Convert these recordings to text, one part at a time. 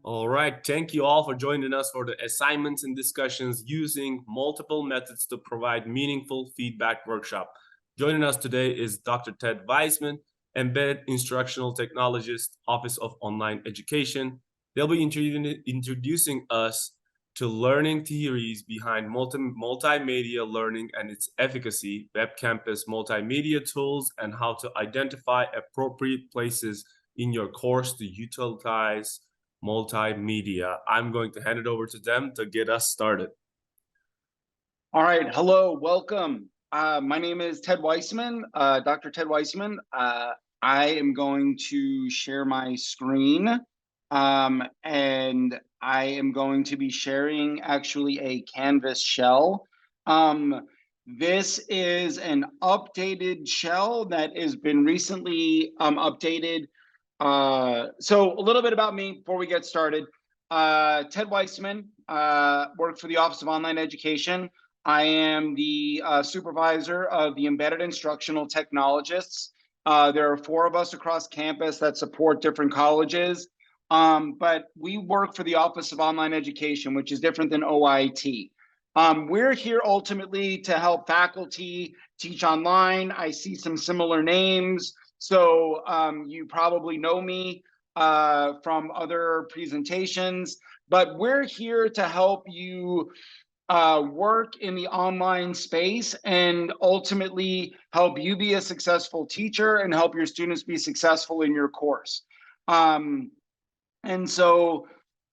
All right, thank you all for joining us for the assignments and discussions using multiple methods to provide meaningful feedback workshop. Joining us today is Dr. Ted Weisman, Embedded Instructional Technologist, Office of Online Education. They'll be introducing us to learning theories behind multimedia learning and its efficacy, WebCampus multimedia tools, and how to identify appropriate places in your course to utilize multimedia. I'm going to hand it over to them to get us started. All right, hello, welcome. My name is Ted Weisman, Dr. Ted Weisman. I am going to share my screen, and I am going to be sharing actually a Canvas shell. This is an updated shell that has been recently updated. So a little bit about me before we get started. Ted Weisman, work for the Office of Online Education. I am the supervisor of the Embedded Instructional Technologists. There are 4 of us across campus that support different colleges, but we work for the Office of Online Education, which is different than OIT. We're here ultimately to help faculty teach online. I see some similar names, so you probably know me from other presentations, but we're here to help you work in the online space and ultimately help you be a successful teacher and help your students be successful in your course. And so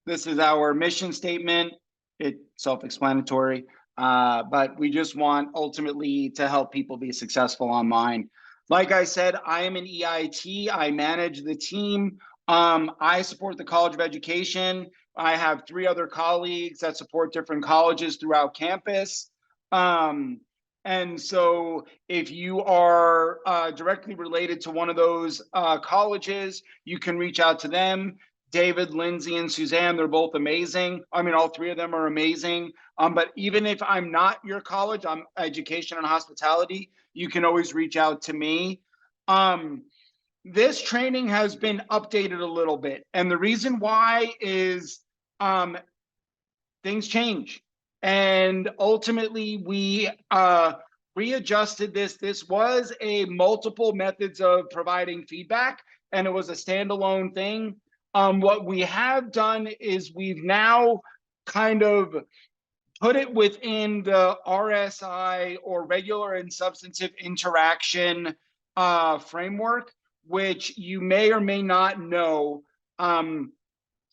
this is our mission statement. It's self-explanatory, but we just want ultimately to help people be successful online. Like I said, I am an EIT. I manage the team. I support the College of Education. I have 3 other colleagues that support different colleges throughout campus. And so if you are directly related to one of those colleges, you can reach out to them. David, Lindsay, and Suzanne, they're both amazing. I mean, all 3 of them are amazing. But even if I'm not your college, I'm education and hospitality, you can always reach out to me. This training has been updated a little bit. And the reason why is things change. And ultimately, we readjusted this. This was a multiple methods of providing feedback, and it was a standalone thing. What we have done is we've now kind of put it within the RSI, or regular and substantive interaction framework, which you may or may not know.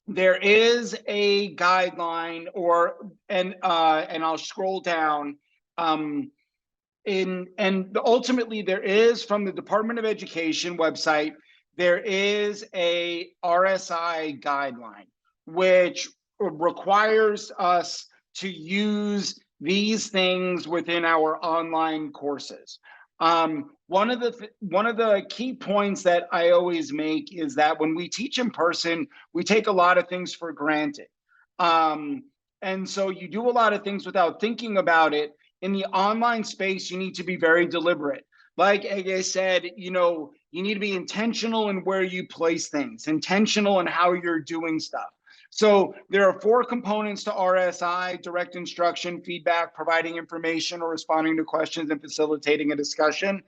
There is a guideline, and I'll scroll down. And ultimately, there is, from the Department of Education website, there is a RSI guideline, which requires us to use these things within our online courses. One of the key points that I always make is that when we teach in person, we take a lot of things for granted. And so you do a lot of things without thinking about it. In the online space, you need to be very deliberate. Like I said, you need to be intentional in where you place things, intentional in how you're doing stuff. So there are 4 components to RSI: direct instruction, feedback, providing information or responding to questions, and facilitating a discussion.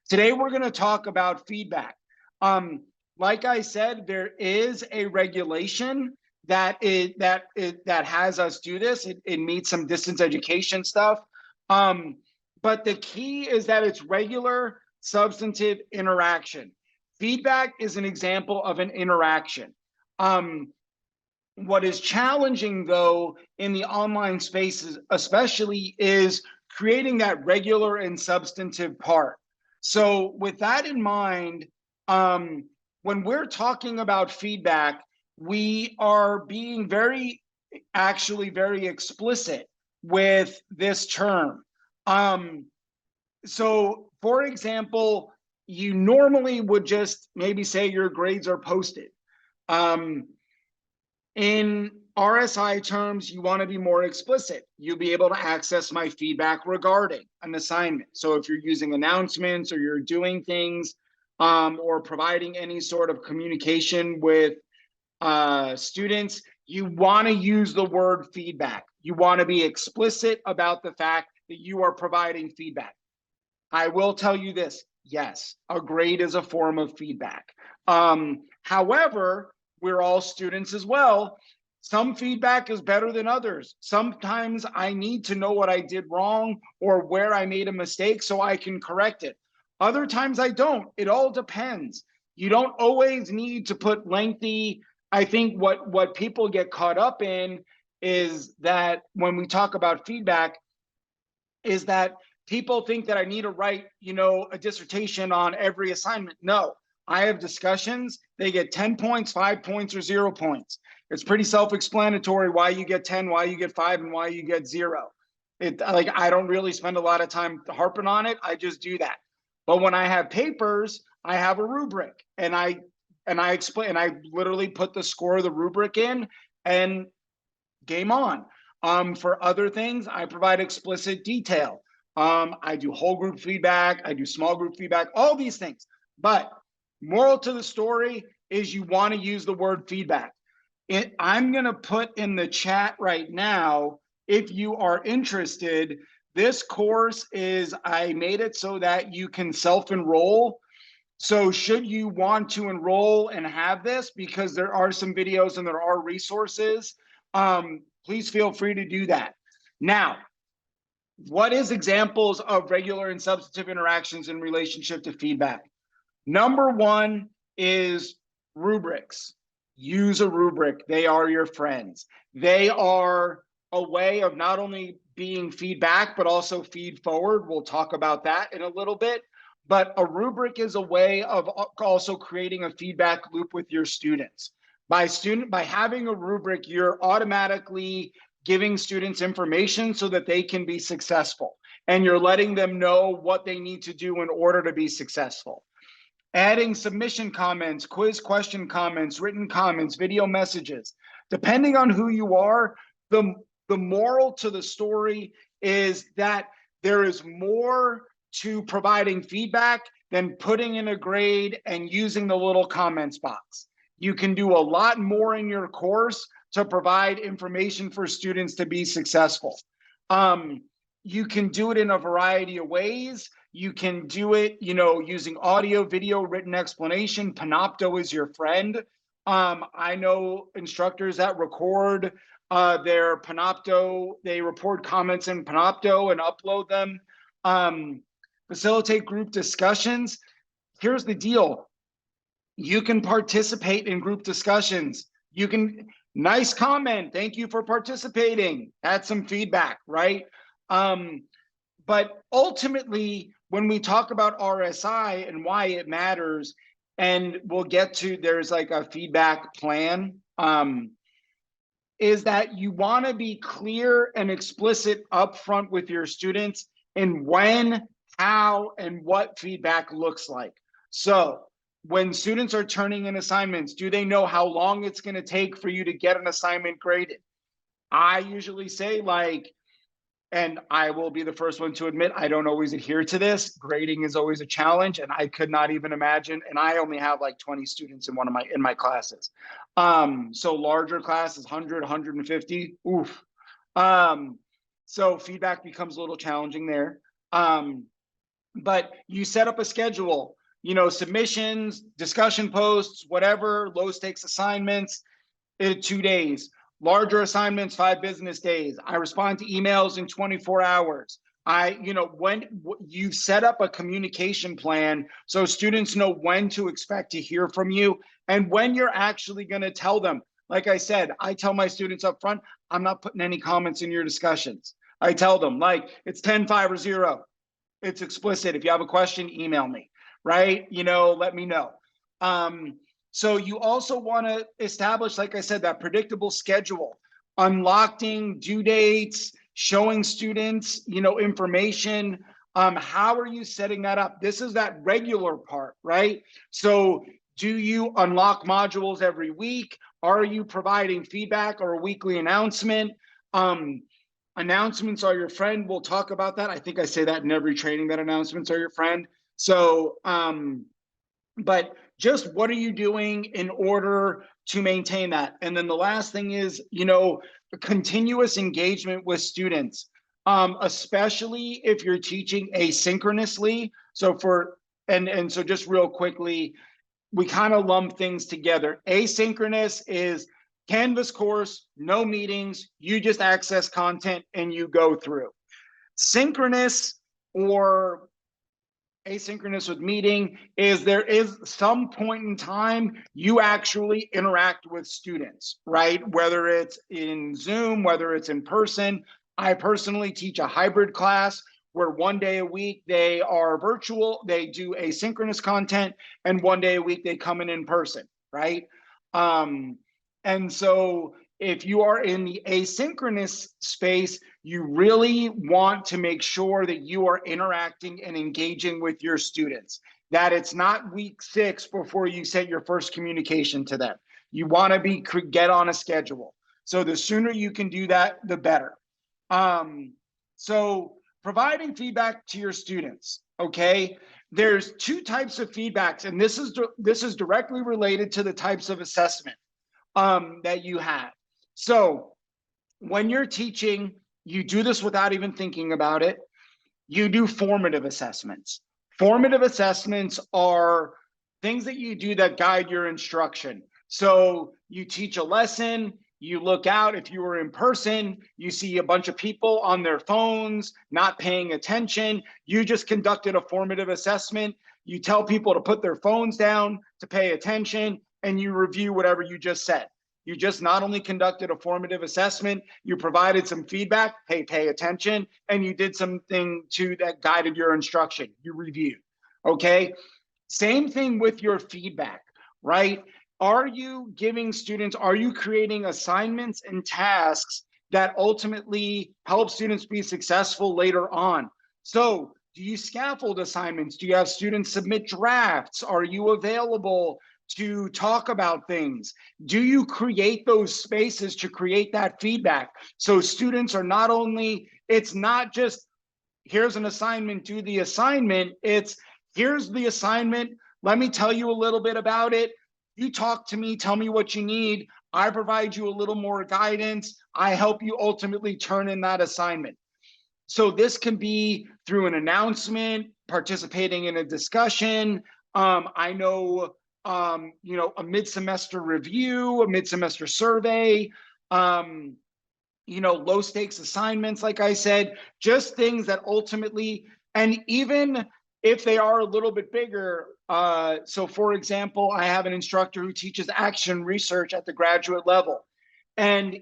Today, we're going to talk about feedback. Like I said, there is a regulation that has us do this. It meets some distance education stuff. But the key is that it's regular, substantive interaction. Feedback is an example of an interaction. What is challenging, though, in the online spaces especially, is creating that regular and substantive part. So with that in mind, when we're talking about feedback, we are being very explicit with this term. So for example, you normally would just maybe say your grades are posted. In RSI terms, you want to be more explicit. You'll be able to access my feedback regarding an assignment. So if you're using announcements, or you're doing things, or providing any sort of communication with students, You want to use the word feedback. You want to be explicit about the fact that you are providing feedback. I will tell you this, yes, a grade is a form of feedback. However, we're all students as well. Some feedback is better than others. Sometimes I need to know what I did wrong or where I made a mistake so I can correct it. Other times I don't. It all depends. You don't always need to put lengthy. I think what people get caught up in is that when we talk about feedback, is that people think that I need to write, a dissertation on every assignment. No, I have discussions. They get 10 points, 5 points, or 0 points. It's pretty self-explanatory why you get 10, why you get 5, and why you get 0. I don't really spend a lot of time harping on it. I just do that. But when I have papers, I have a rubric, and I explain, and I literally put the score of the rubric in, and game on. For other things, I provide explicit detail. I do whole group feedback, I do small group feedback, all these things. But moral to the story is you want to use the word feedback. I'm going to put in the chat right now, if you are interested, this course I made it so that you can self-enroll. So should you want to enroll and have this, because there are some videos and there are resources, please feel free to do that. Now, what is examples of regular and substantive interactions in relationship to feedback? Number one is rubrics. Use a rubric. They are your friends. They are a way of not only being feedback, but also feed forward. We'll talk about that in a little bit. But a rubric is a way of also creating a feedback loop with your students. By having a rubric, you're automatically giving students information so that they can be successful. And you're letting them know what they need to do in order to be successful. Adding submission comments, quiz question comments, written comments, video messages. Depending on who you are, the moral to the story is that there is more to providing feedback than putting in a grade and using the little comments box. You can do a lot more in your course to provide information for students to be successful. You can do it in a variety of ways. You can do it, using audio, video, written explanation. Panopto is your friend. I know instructors that record their Panopto, they report comments in Panopto and upload them. Facilitate group discussions. Here's the deal. You can participate in group discussions. Nice comment. Thank you for participating. Add some feedback, right? But ultimately, when we talk about RSI and why it matters, and we'll get to, there's like a feedback plan, is that you want to be clear and explicit upfront with your students in when, how, and what feedback looks like. So when students are turning in assignments, do they know how long it's going to take for you to get an assignment graded? I usually say, and I will be the first one to admit, I don't always adhere to this. Grading is always a challenge, and I could not even imagine. And I only have like 20 students in my classes. So larger classes, 100, 150, oof. So feedback becomes a little challenging there. But you set up a schedule, submissions, discussion posts, whatever, low stakes assignments, 2 days. Larger assignments, 5 business days. I respond to emails in 24 hours. When you set up a communication plan so students know when to expect to hear from you and when you're actually going to tell them. Like I said, I tell my students up front, I'm not putting any comments in your discussions. I tell them, it's 10, 5, or 0. It's explicit. If you have a question, email me, right? Let me know. So you also want to establish, like I said, that predictable schedule, unlocking due dates, showing students, information. How are you setting that up? This is that regular part, right? So do you unlock modules every week? Are you providing feedback or a weekly announcement? Announcements are your friend. We'll talk about that. I think I say that in every training, that announcements are your friend. So, but just what are you doing in order to maintain that? And then the last thing is, continuous engagement with students, especially if you're teaching asynchronously. So so just real quickly, we kind of lump things together. Asynchronous is Canvas course, no meetings, you just access content and you go through. Synchronous or asynchronous with meeting is there is some point in time you actually interact with students, right? Whether it's in Zoom, whether it's in person. I personally teach a hybrid class where one day a week they are virtual, they do asynchronous content, and one day a week they come in person, right? And so if you are in the asynchronous space, you really want to make sure that you are interacting and engaging with your students, that it's not week 6 before you send your first communication to them. You want to get on a schedule. So the sooner you can do that, the better. So providing feedback to your students, okay? There's 2 types of feedbacks, and this is directly related to the types of assessment that you have. So when you're teaching, you do this without even thinking about it. You do formative assessments. Formative assessments are things that you do that guide your instruction. So you teach a lesson, you look out, if you were in person, you see a bunch of people on their phones, not paying attention. You just conducted a formative assessment. You tell people to put their phones down, to pay attention, and you review whatever you just said. You just not only conducted a formative assessment, you provided some feedback, hey, pay attention, and you did something that guided your instruction. You reviewed, okay? Same thing with your feedback, right? Are you giving students, are you creating assignments and tasks that ultimately help students be successful later on? So do you scaffold assignments? Do you have students submit drafts? Are you available to talk about things? Do you create those spaces to create that feedback? So students are not only, it's not just, here's an assignment, do the assignment. It's, here's the assignment, let me tell you a little bit about it. You talk to me, tell me what you need. I provide you a little more guidance. I help you ultimately turn in that assignment. So this can be through an announcement, participating in a discussion. I know, a mid-semester review, a mid-semester survey, low stakes assignments, like I said, just things that ultimately, and even if they are a little bit bigger, so for example, I have an instructor who teaches action research at the graduate level. And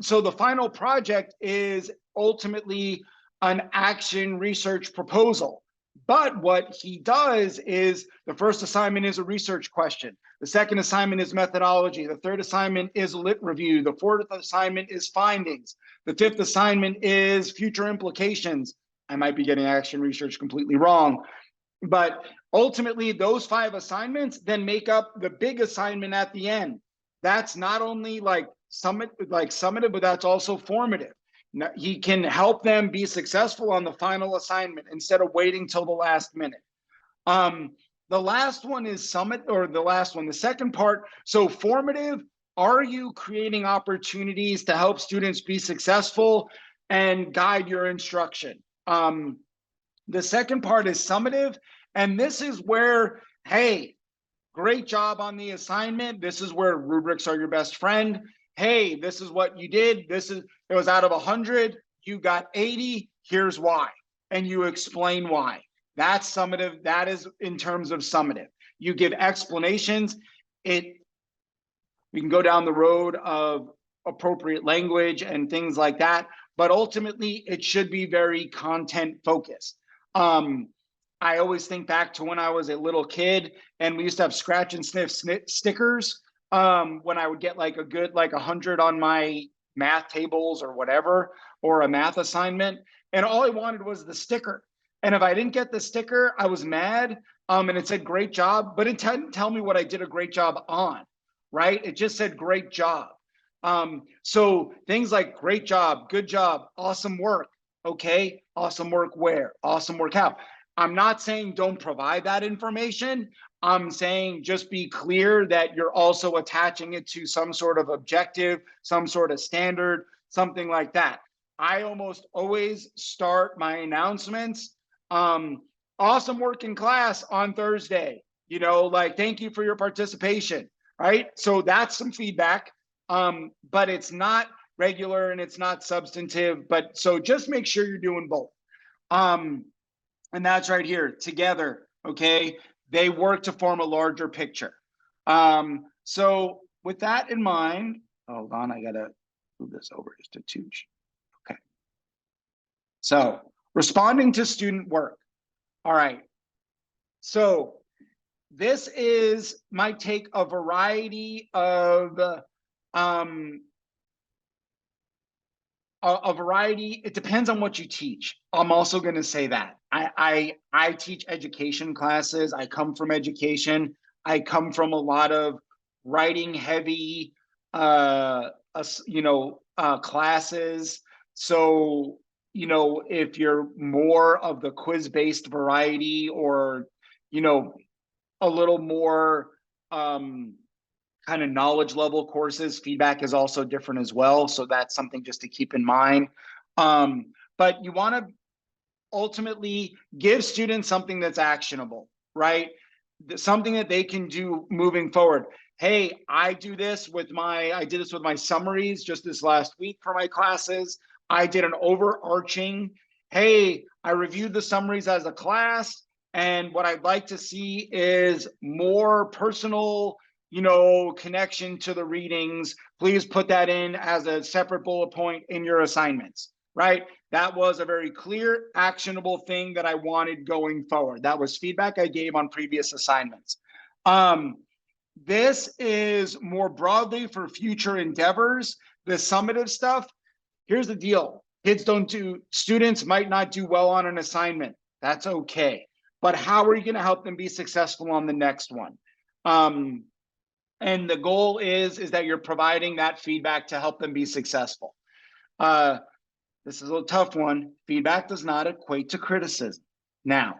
so the final project is ultimately an action research proposal. But what he does is the first assignment is a research question. The second assignment is methodology. The third assignment is lit review. The fourth assignment is findings. The fifth assignment is future implications. I might be getting action research completely wrong, but ultimately those 5 assignments then make up the big assignment at the end. That's not only summative, but that's also formative. Now, he can help them be successful on the final assignment instead of waiting till the last minute. The last one is the second part. So formative, are you creating opportunities to help students be successful and guide your instruction? The second part is summative, and this is where, hey, great job on the assignment. This is where rubrics are your best friend. Hey, this is what you did. It was out of 100, you got 80, here's why. And you explain why. That's summative. That is in terms of summative. You give explanations. We can go down the road of appropriate language and things like that, but ultimately it should be very content focused. I always think back to when I was a little kid and we used to have scratch and sniff stickers. When I would get like a good 100 on my math tables or whatever, or a math assignment, and all I wanted was the sticker. And if I didn't get the sticker, I was mad. And it said great job, but it didn't tell me what I did a great job on, right? It just said great job. So things like great job, good job, awesome work. Okay, awesome work where? Awesome work how? I'm not saying don't provide that information. I'm saying just be clear that you're also attaching it to some sort of objective, some sort of standard, something like that. I almost always start my announcements, awesome work in class on Thursday, like, thank you for your participation, right? So that's some feedback, but it's not regular and it's not substantive, but so just make sure you're doing both. And that's right here, together, okay? They work to form a larger picture. So with that in mind, hold on, I gotta move this over just a touch. Okay. So responding to student work. All right. So this might take a variety of it depends on what you teach. I'm also going to say that I teach education classes. I come from education. I come from a lot of writing heavy classes. So if you're more of the quiz based variety, or a little more kind of knowledge level courses, feedback is also different as well. So that's something just to keep in mind. But you want to ultimately give students something that's actionable, right? Something that they can do moving forward. Hey, I did this with my summaries just this last week for my classes. I did an overarching, hey, I reviewed the summaries as a class, and what I'd like to see is more personal, connection to the readings. Please put that in as a separate bullet point in your assignments, right? That was a very clear, actionable thing that I wanted going forward. That was feedback I gave on previous assignments. This is more broadly for future endeavors. The summative stuff, here's the deal. Students might not do well on an assignment. That's okay. But how are you going to help them be successful on the next one? And the goal is that you're providing that feedback to help them be successful. This is a tough one. Feedback does not equate to criticism. Now,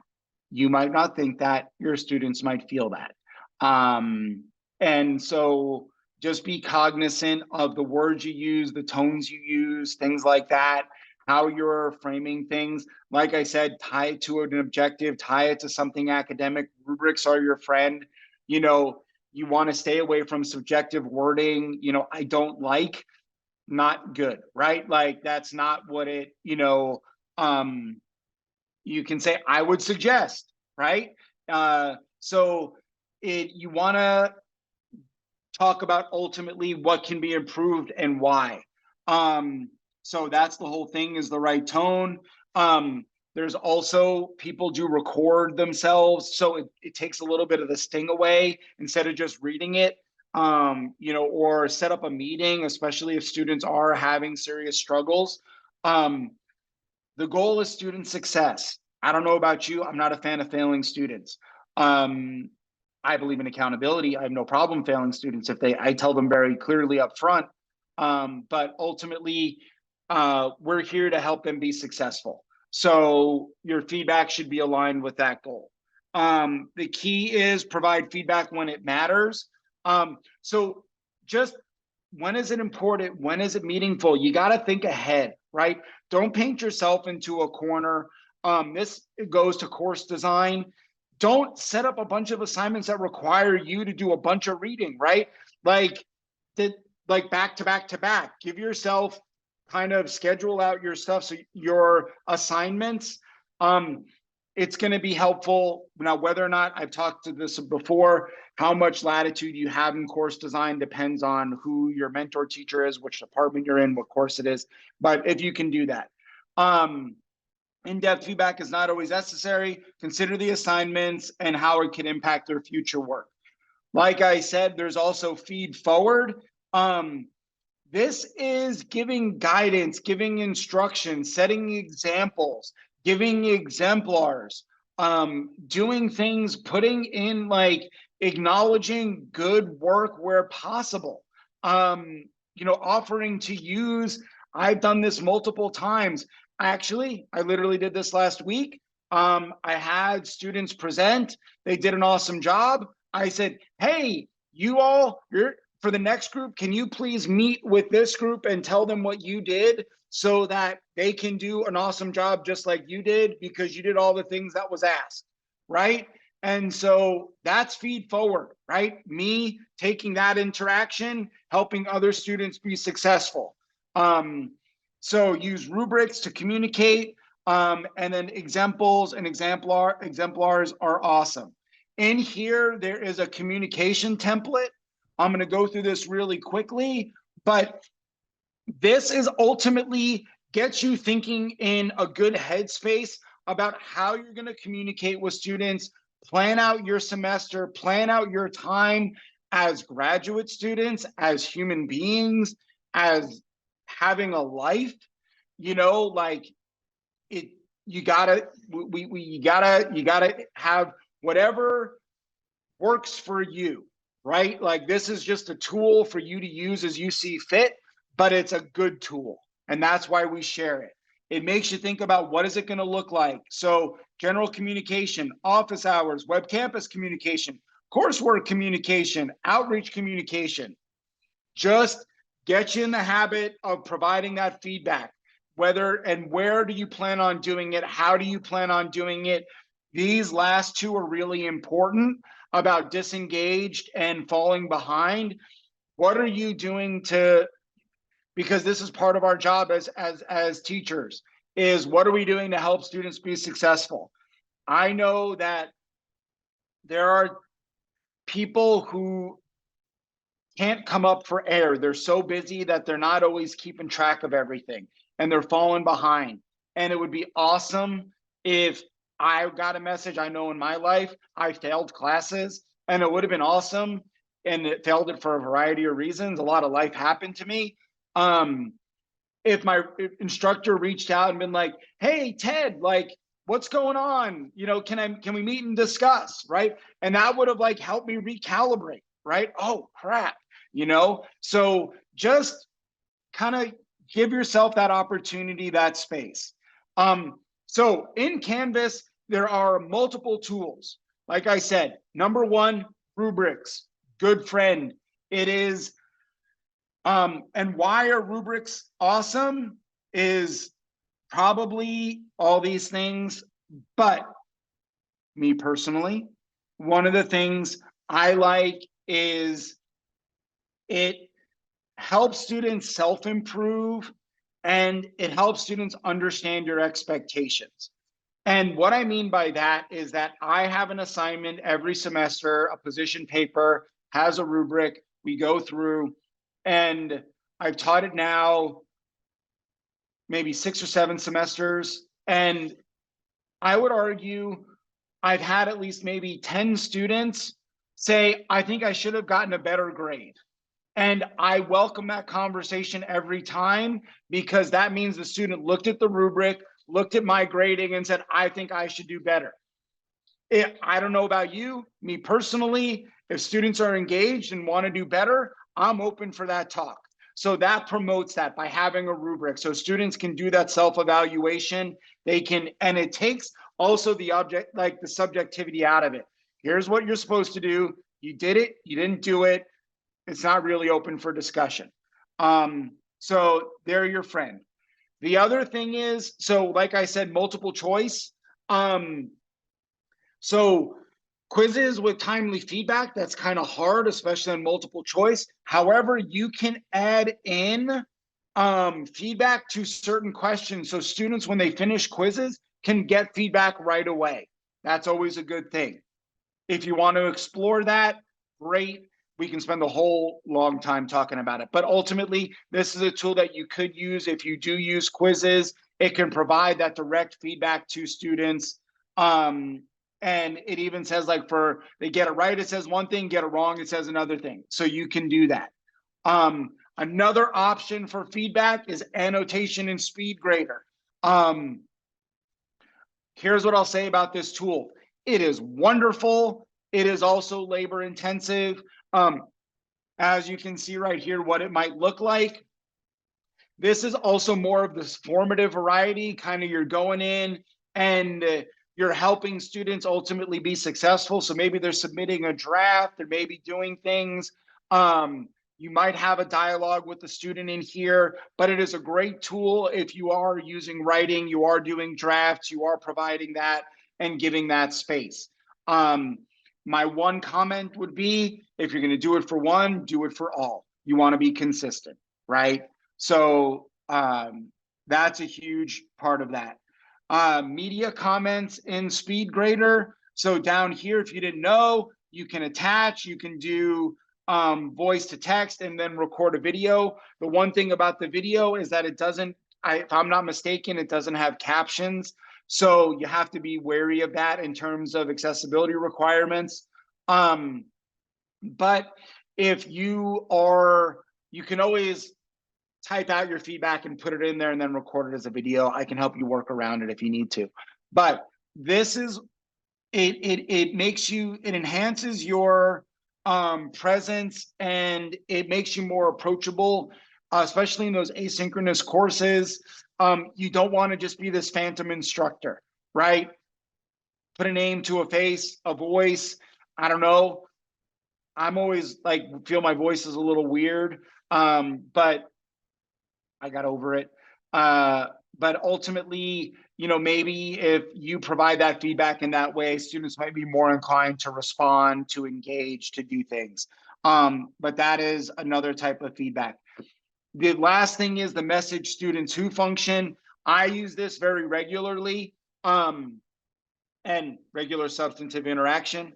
you might not think that, your students might feel that. And so just be cognizant of the words you use, the tones you use, things like that, how you're framing things. Like I said, tie it to an objective, tie it to something academic. Rubrics are your friend. You want to stay away from subjective wording. I don't like, not good, right? Like, that's not what it, you can say, I would suggest, right? So you want to talk about ultimately what can be improved and why. So that's the whole thing, is the right tone. There's also, people do record themselves, so it takes a little bit of the sting away instead of just reading it. Or set up a meeting, especially if students are having serious struggles. The goal is student success. I don't know about you, I'm not a fan of failing students. I believe in accountability. I have no problem failing students if I tell them very clearly up front. But ultimately, we're here to help them be successful. So your feedback should be aligned with that goal. The key is provide feedback when it matters. So just, when is it important? When is it meaningful? You got to think ahead, right? Don't paint yourself into a corner. This goes to course design. Don't set up a bunch of assignments that require you to do a bunch of reading, right? Like back to back to back. Give yourself, kind of schedule out your stuff. So your assignments, it's going to be helpful. Now, whether or not, I've talked to this before, how much latitude you have in course design depends on who your mentor teacher is, which department you're in, what course it is. But if you can do that. In-depth feedback is not always necessary. Consider the assignments and how it can impact their future work. Like I said, there's also feed forward. This is giving guidance, giving instruction, setting examples, giving exemplars, doing things, putting in, like, acknowledging good work where possible, offering to use. I've done this multiple times. Actually, I literally did this last week. I had students present. They did an awesome job. I said, hey, you all, for the next group, can you please meet with this group and tell them what you did so that they can do an awesome job just like you did, because you did all the things that was asked, right? And so that's feed forward, right? Me taking that interaction, helping other students be successful. So use rubrics to communicate, and then examples and exemplars are awesome. In here, there is a communication template. I'm going to go through this really quickly, but this is ultimately gets you thinking in a good headspace about how you're going to communicate with students, plan out your semester, plan out your time as graduate students, as human beings, as having a life, like it, you gotta have whatever works for you, right? Like this is just a tool for you to use as you see fit, but it's a good tool. And that's why we share it. It makes you think about what is it going to look like. So general communication, office hours, WebCampus communication, coursework communication, outreach communication. Just get you in the habit of providing that feedback. Whether and where do you plan on doing it? How do you plan on doing it? These last two are really important about disengaged and falling behind. What are you doing to, because this is part of our job as teachers, is what are we doing to help students be successful? I know that there are people who can't come up for air. They're so busy that they're not always keeping track of everything and they're falling behind. And it would be awesome if I got a message. I know in my life, I failed classes, and it would have been awesome. And it failed it for a variety of reasons. A lot of life happened to me. If my instructor reached out and been like, hey, Ted, like, what's going on? Can we meet and discuss, right? And that would have like helped me recalibrate, right? Oh, crap. So just kind of give yourself that opportunity, that space. So in Canvas, there are multiple tools. Like I said, number one, rubrics, good friend. It is, and why are rubrics awesome is probably all these things, but me personally, one of the things I like is it helps students self-improve, and it helps students understand your expectations. And what I mean by that is that I have an assignment every semester, a position paper has a rubric, we go through, and I've taught it now maybe 6 or 7 semesters. And I would argue I've had at least maybe 10 students say, I think I should have gotten a better grade. And I welcome that conversation every time, because that means the student looked at the rubric, looked at my grading and said, I think I should do better. I don't know about you, me personally, if students are engaged and want to do better, I'm open for that talk. So that promotes that by having a rubric. So students can do that self-evaluation. They can, and it takes also the object, like the subjectivity out of it. Here's what you're supposed to do. You did it, you didn't do it. It's not really open for discussion. So they're your friend. The other thing is, so like I said, multiple choice. So quizzes with timely feedback, that's kind of hard, especially on multiple choice. However, you can add in feedback to certain questions. So students, when they finish quizzes, can get feedback right away. That's always a good thing. If you want to explore that, great. We can spend a whole long time talking about it. But ultimately, this is a tool that you could use if you do use quizzes. It can provide that direct feedback to students. And it even says, like, for they get it right, it says one thing, get it wrong, it says another thing. So you can do that. Another option for feedback is annotation and speed grader. Here's what I'll say about this tool. It is wonderful. It is also labor intensive. As you can see right here, what it might look like. This is also more of this formative variety, kind of you're going in and You're helping students ultimately be successful. So maybe they're submitting a draft, they're maybe doing things. You might have a dialogue with the student in here, but it is a great tool if you are using writing, you are doing drafts, you are providing that and giving that space. My one comment would be, if you're going to do it for one, do it for all. You want to be consistent, right? So that's a huge part of that. Media comments in SpeedGrader. So down here, if you didn't know, you can attach, you can do voice to text and then record a video. The one thing about the video is that it doesn't, if I'm not mistaken, it doesn't have captions. So you have to be wary of that in terms of accessibility requirements. But if you are, you can always type out your feedback and put it in there and then record it as a video. I can help you work around it if you need to. But this is, it makes you, it enhances your presence, and it makes you more approachable, especially in those asynchronous courses. You don't want to just be this phantom instructor, right? Put a name to a face, a voice. I don't know. I'm always like, feel my voice is a little weird, but I got over it. But ultimately, you know, maybe if you provide that feedback in that way, students might be more inclined to respond, to engage, to do things. But that is another type of feedback. The last thing is the message students who function. I use this very regularly, and regular substantive interaction.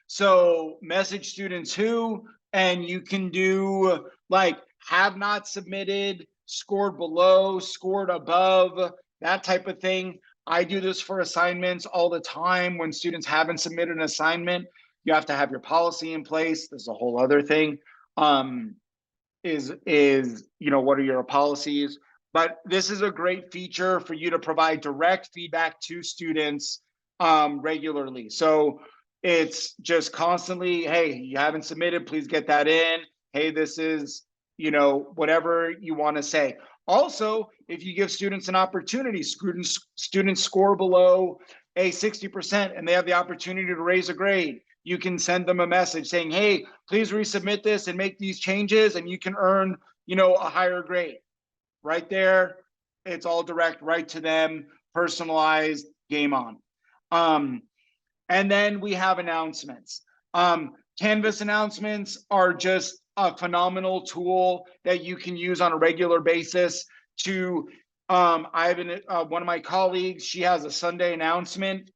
So message students who, and you can do like have not submitted, scored below, scored above, that type of thing. I do this for assignments all the time. When students haven't submitted an assignment, you have to have your policy in place. There's a whole other thing. Is you know, what are your policies? But this is a great feature for you to provide direct feedback to students regularly. So it's just constantly, hey, you haven't submitted, please get that in. Hey, this is, you know, whatever you want to say. Also, if you give students an opportunity, students score below a 60% and they have the opportunity to raise a grade, you can send them a message saying, hey, please resubmit this and make these changes, and you can earn, you know, a higher grade. Right there, it's all direct, right to them, personalized, game on. And then we have announcements. Canvas announcements are just a phenomenal tool that you can use on a regular basis to, I have one of my colleagues, she has a Sunday announcement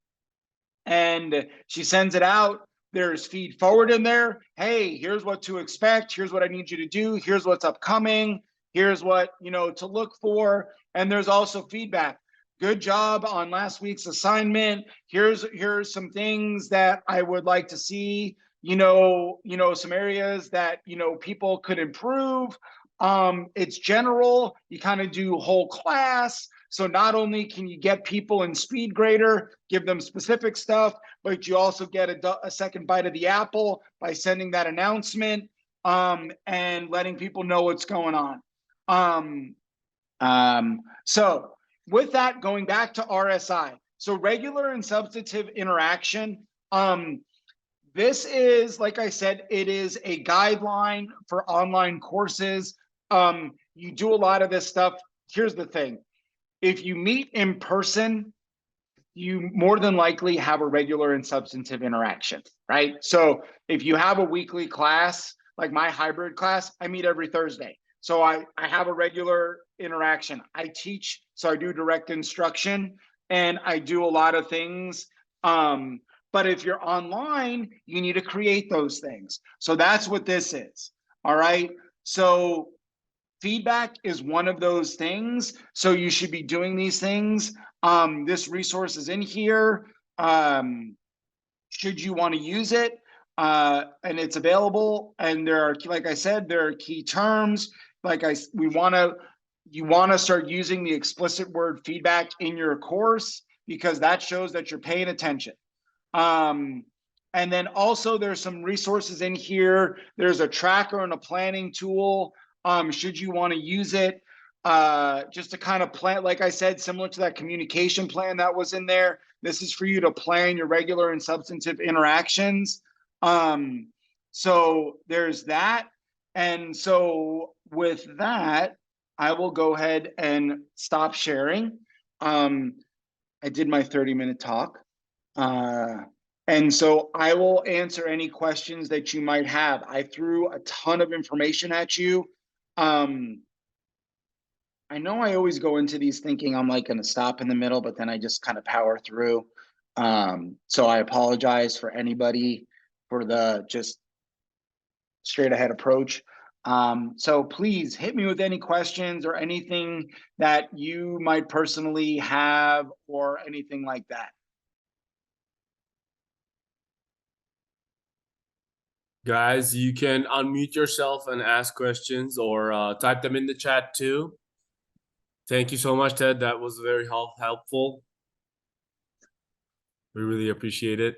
and she sends it out. There's feed forward in there. Hey, here's what to expect. Here's what I need you to do. Here's what's upcoming. Here's what, you know, to look for. And there's also feedback. Good job on last week's assignment. Here's some things that I would like to see, you know, some areas that, you know, people could improve. It's general. You kind of do whole class. So not only can you get people in SpeedGrader, give them specific stuff, but you also get a second bite of the apple by sending that announcement and letting people know what's going on. So with that, going back to RSI, so regular and substantive interaction, this is, like I said, it is a guideline for online courses. You do a lot of this stuff. Here's the thing. If you meet in person, you more than likely have a regular and substantive interaction, right? So if you have a weekly class, like my hybrid class, I meet every Thursday. So I have a regular interaction. I teach, so I do direct instruction, and I do a lot of things. But if you're online, you need to create those things. So that's what this is, all right? So feedback is one of those things. So you should be doing these things. This resource is in here. Should you want to use it, and it's available. And there are, like I said, there are key terms. You want to start using the explicit word feedback in your course, because that shows that you're paying attention. And then also there's some resources in here. There's a tracker and a planning tool. Should you want to use it, just to kind of plan, like I said, similar to that communication plan that was in there. This is for you to plan your regular and substantive interactions. So there's that. And so with that, I will go ahead and stop sharing. I did my 30-minute talk. And so I will answer any questions that you might have. I threw a ton of information at you. I know I always go into these thinking I'm like going to stop in the middle, but then I just kind of power through. So I apologize for anybody for the just straight ahead approach. So please hit me with any questions or anything that you might personally have or anything like that. Guys, you can unmute yourself and ask questions or type them in the chat too. Thank you so much, Ted. That was very helpful. We really appreciate it.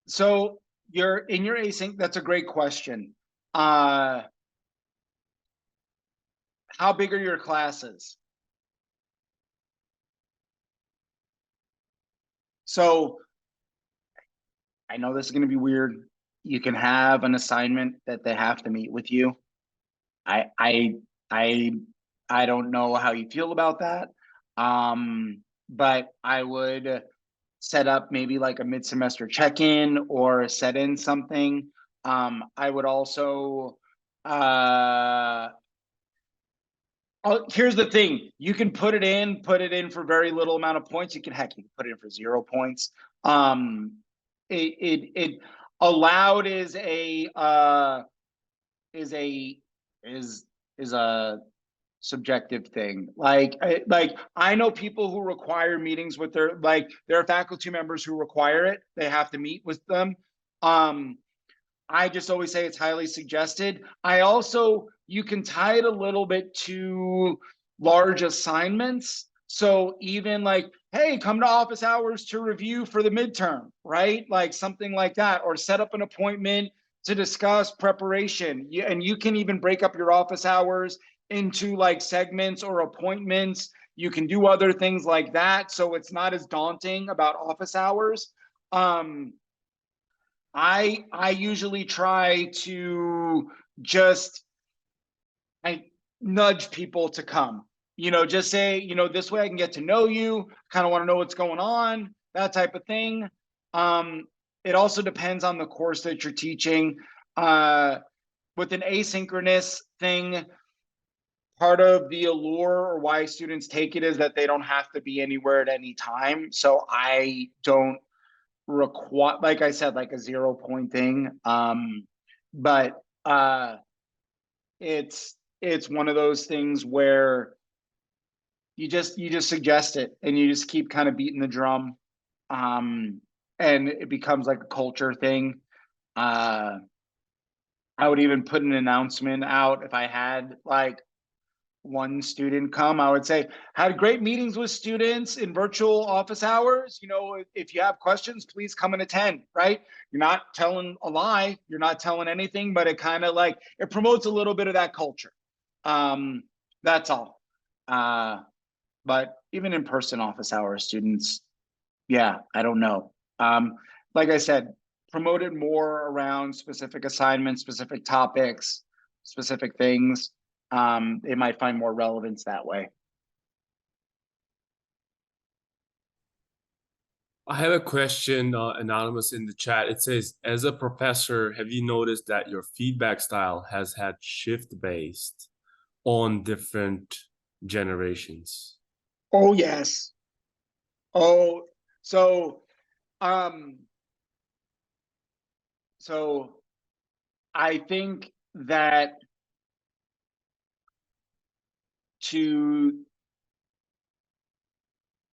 So you're in your async. That's a great question. How big are your classes? So I know this is going to be weird. You can have an assignment that they have to meet with you. I don't know how you feel about that. But I would set up maybe like a mid-semester check-in or set in something. I would also here's the thing. You can put it in for very little amount of points. You can put it in for 0 points. It allowed is a subjective thing. Like I know people who require meetings with their faculty members who require it. They have to meet with them. I just always say it's highly suggested. You can tie it a little bit to large assignments. So even like, hey, come to office hours to review for the midterm, right? Like something like that, or set up an appointment to discuss preparation. And you can even break up your office hours into like segments or appointments. You can do other things like that. So it's not as daunting about office hours. I usually try to just nudge people to come, just say, this way I can get to know you, kind of want to know what's going on, that type of thing. It also depends on the course that you're teaching. With an asynchronous thing, part of the allure or why students take it is that they don't have to be anywhere at any time. So I don't require, like I said, like a 0 point thing. But it's one of those things where you just suggest it and you just keep kind of beating the drum. And it becomes like a culture thing. I would even put an announcement out if I had like one student come. I would say, had great meetings with students in virtual office hours. If you have questions, please come and attend, right? You're not telling a lie. You're not telling anything, but it kind of like, it promotes a little bit of that culture. That's all. But even in person office hours, students, yeah, I don't know. Like I said, promote it more around specific assignments, specific topics, specific things. They might find more relevance that way. I have a question, anonymous in the chat. It says, as a professor, have you noticed that your feedback style has had shift based on different generations? Oh, yes. Oh, so I think that to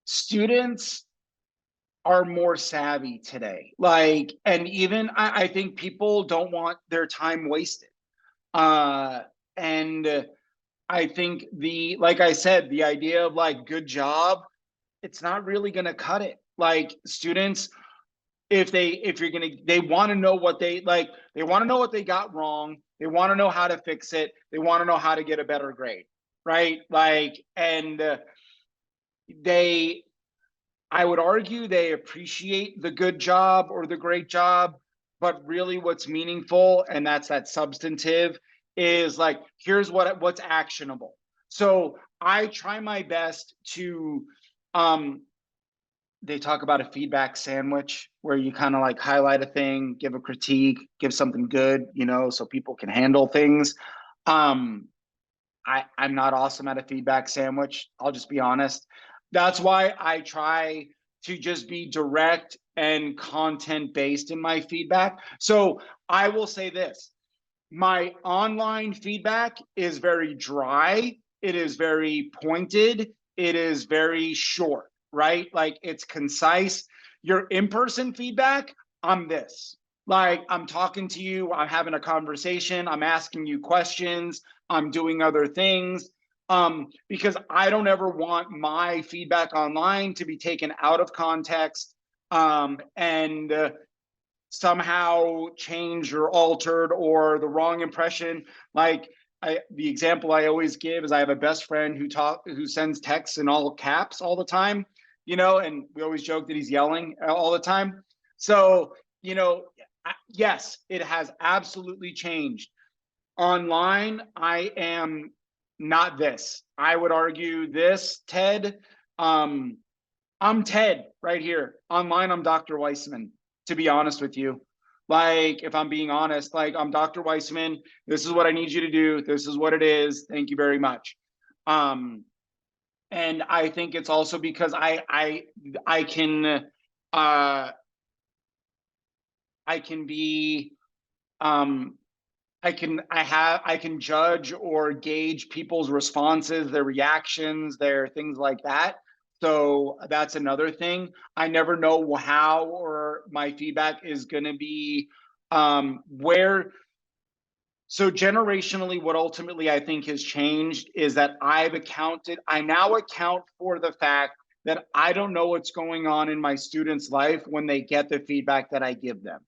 students are more savvy today. And even I think people don't want their time wasted. And I think like I said, the idea of like good job, it's not really going to cut it. Like students, they want to know what they want to know what they got wrong. They want to know how to fix it. They want to know how to get a better grade, right? I would argue they appreciate the good job or the great job, but really what's meaningful, and that's that substantive, is like, here's what's actionable. So I try my best to, they talk about a feedback sandwich where you kind of like highlight a thing, give a critique, give something good, so people can handle things. I'm not awesome at a feedback sandwich. I'll just be honest. That's why I try to just be direct and content based in my feedback. So I will say this, my online feedback is very dry. It is very pointed. It is very short, right? Like, it's concise. Your in-person feedback, I'm this. Like, I'm talking to you, I'm having a conversation, I'm asking you questions, I'm doing other things. Because I don't ever want my feedback online to be taken out of context, and somehow changed or altered, or the wrong impression. Like, the example I always give is I have a best friend who sends texts in all caps all the time, and we always joke that he's yelling all the time. So, yes, it has absolutely changed. Online, I am not this. I would argue this, Ted. I'm Ted right here. Online, I'm Dr. Weisman, to be honest with you. Like, if I'm being honest, like, I'm Dr. Weisman. This is what I need you to do. This is what it is. Thank you very much. And I think it's also because I can be I can judge or gauge people's responses, their reactions, their things like that. So that's another thing. I never know how or my feedback is going to be where. So generationally, what ultimately I think has changed is that I now account for the fact that I don't know what's going on in my students' life when they get the feedback that I give them.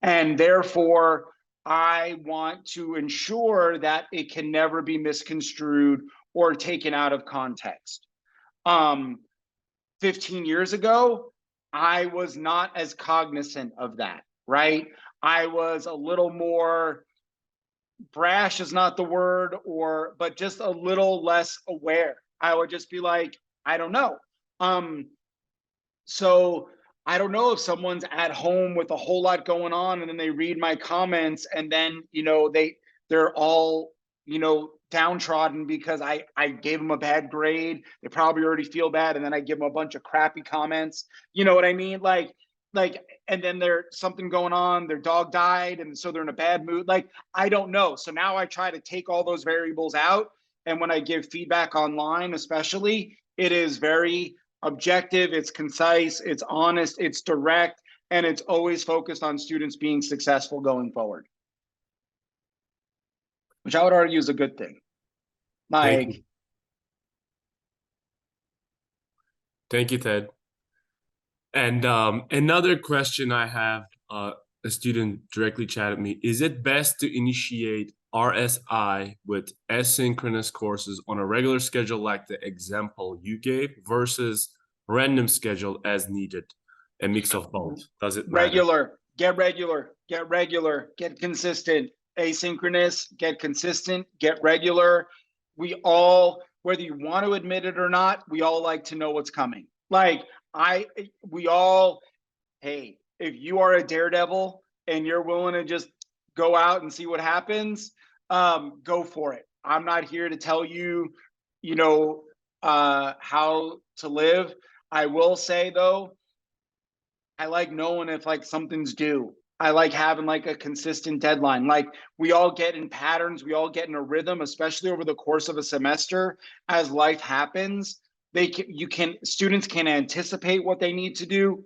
And therefore, I want to ensure that it can never be misconstrued or taken out of context. 15 years ago, I was not as cognizant of that, right? I was a little more, brash is not the word, but just a little less aware. I would just be like, I don't know. So I don't know if someone's at home with a whole lot going on and then they read my comments and then, they're all, downtrodden because I gave them a bad grade. They probably already feel bad. And then I give them a bunch of crappy comments. You know what I mean? Like, and then there's something going on, their dog died, and so they're in a bad mood. Like, I don't know. So now I try to take all those variables out. And when I give feedback online, especially, it is very objective, it's concise, it's honest, it's direct, and it's always focused on students being successful going forward, which I would argue is a good thing. Thank you. Like, Thank you, Ted. And another question I have, a student directly chatted me. Is it best to initiate RSI with asynchronous courses on a regular schedule like the example you gave versus random schedule as needed? A mix of both. Does it matter? regular, get consistent, asynchronous, get consistent, get regular. We all, whether you want to admit it or not, we all like to know what's coming. Like, hey, if you are a daredevil and you're willing to just go out and see what happens, go for it. I'm not here to tell you, how to live. I will say, though, I like knowing if like something's due. I like having like a consistent deadline. Like, we all get in patterns, we all get in a rhythm, especially over the course of a semester as life happens. Students can anticipate what they need to do.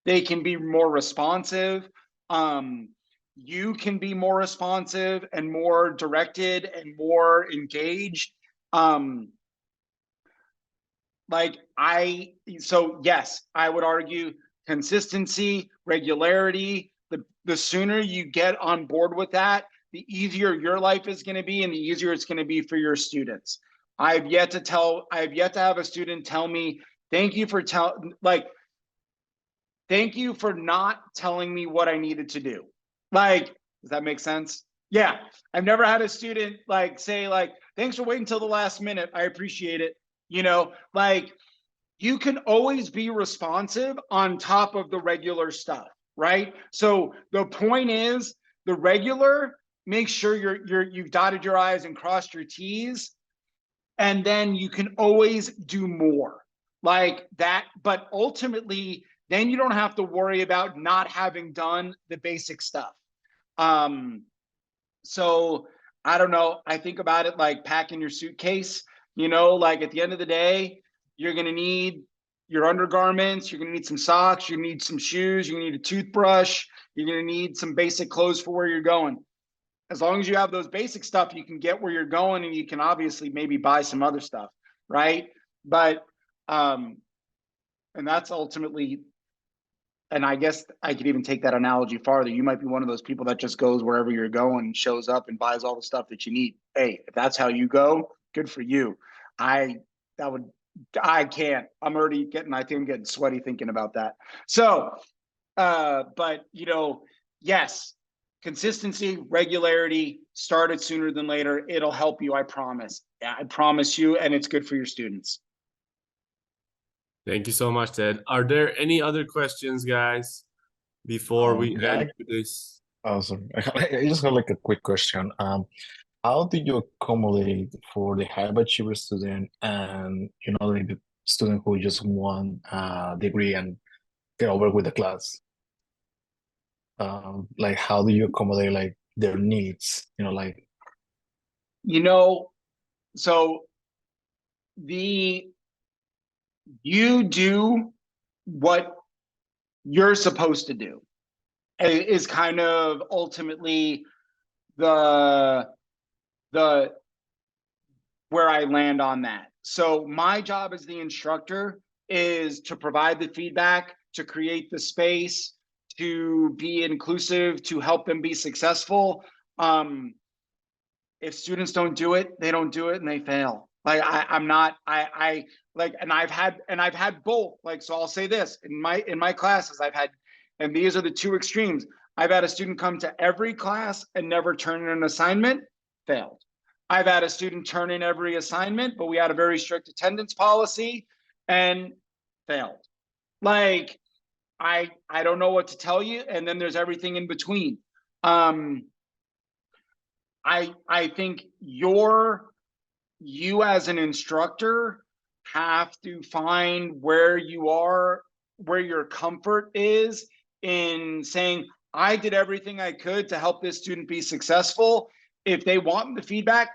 They can be more responsive. You can be more responsive and more directed and more engaged. So yes, I would argue consistency, regularity. The sooner you get on board with that, the easier your life is going to be and the easier it's going to be for your students. I've yet to have a student tell me, thank you for thank you for not telling me what I needed to do. Like, does that make sense? Yeah. I've never had a student like say like, thanks for waiting till the last minute. I appreciate it. You know, like you can always be responsive on top of the regular stuff, right? So the point is the regular, make sure you've dotted your I's and crossed your T's, and then you can always do more like that. But ultimately, then you don't have to worry about not having done the basic stuff. So I don't know. I think about it like packing your suitcase, you know, like at the end of the day, you're going to need your undergarments, you're going to need some socks, you need some shoes, you're going to need a toothbrush, you're going to need some basic clothes for where you're going. As long as you have those basic stuff, you can get where you're going, and you can obviously maybe buy some other stuff, right? But and that's ultimately, and I guess I could even take that analogy farther. You might be one of those people that just goes wherever you're going, shows up and buys all the stuff that you need. Hey, if that's how you go, good for you. I can't. I'm already getting, I think I'm getting sweaty thinking about that. So, but you know, yes, consistency, regularity, start it sooner than later. It'll help you. I promise. I promise you. And it's good for your students. Thank you so much, Ted. Are there any other questions, guys, before we Yeah, end this? awesome. I just got like a quick question. How do you accommodate for the high achiever student and like the student who just won a degree and get over with the class? Like how do you accommodate like their needs? Like So you do what you're supposed to do is kind of ultimately the where I land on that. So my job as the instructor is to provide the feedback, to create the space, to be inclusive, to help them be successful. If students don't do it, they don't do it and they fail. Like I'm not, and I've had both. Like, so I'll say this in my classes, and these are the two extremes. I've had a student come to every class and never turn in an assignment, failed. I've had a student turn in every assignment, but we had a very strict attendance policy and failed. Like, I don't know what to tell you. And then there's everything in between. I think you as an instructor have to find where your comfort is in saying, I did everything I could to help this student be successful. If they want the feedback,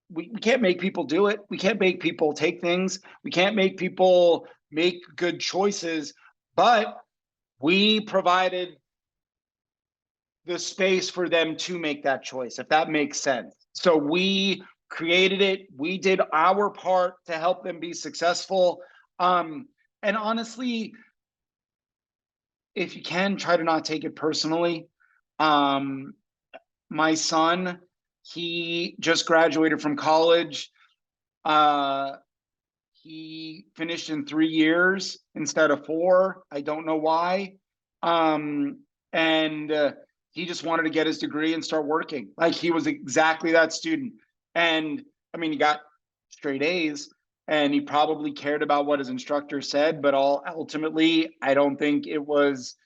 we can't make people do it. We can't make people take things. We can't make people make good choices, but we provided the space for them to make that choice, if that makes sense. So we created it. We did our part to help them be successful. And honestly, if you can, try to not take it personally. My son, he just graduated from college. He finished in 3 years instead of 4. I don't know why. And he just wanted to get his degree and start working. Like, he was exactly that student. And I mean, he got straight A's, and he probably cared about what his instructor said, but ultimately, I don't think he was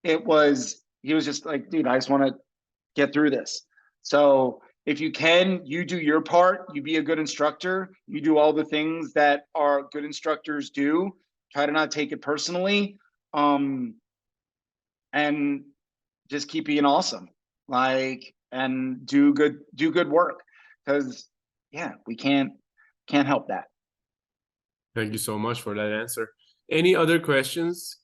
just like, dude, I just want to get through this. So if you can, you do your part, you be a good instructor, you do all the things that our good instructors do, try to not take it personally, and just keep being awesome, like, and do good work, because yeah, we can't help that. Thank you so much for that answer. Any other questions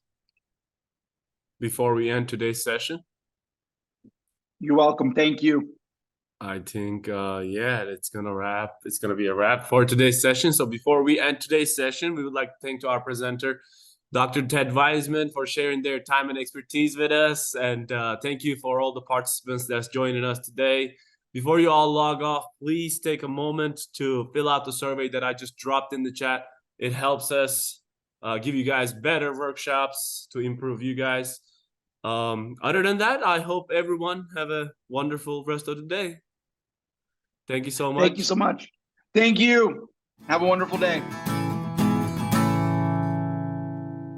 before we end today's session? You're welcome. Thank you. I think, yeah, it's gonna be a wrap for today's session. So before we end today's session, we would like to thank our presenter, Dr. Ted Weisman, for sharing their time and expertise with us. And thank you for all the participants that's joining us today. Before you all log off, please take a moment to fill out the survey that I just dropped in the chat. It helps us give you guys better workshops to improve you guys. Other than that, I hope everyone have a wonderful rest of the day. Thank you so much. Thank you so much. Thank you. Have a wonderful day.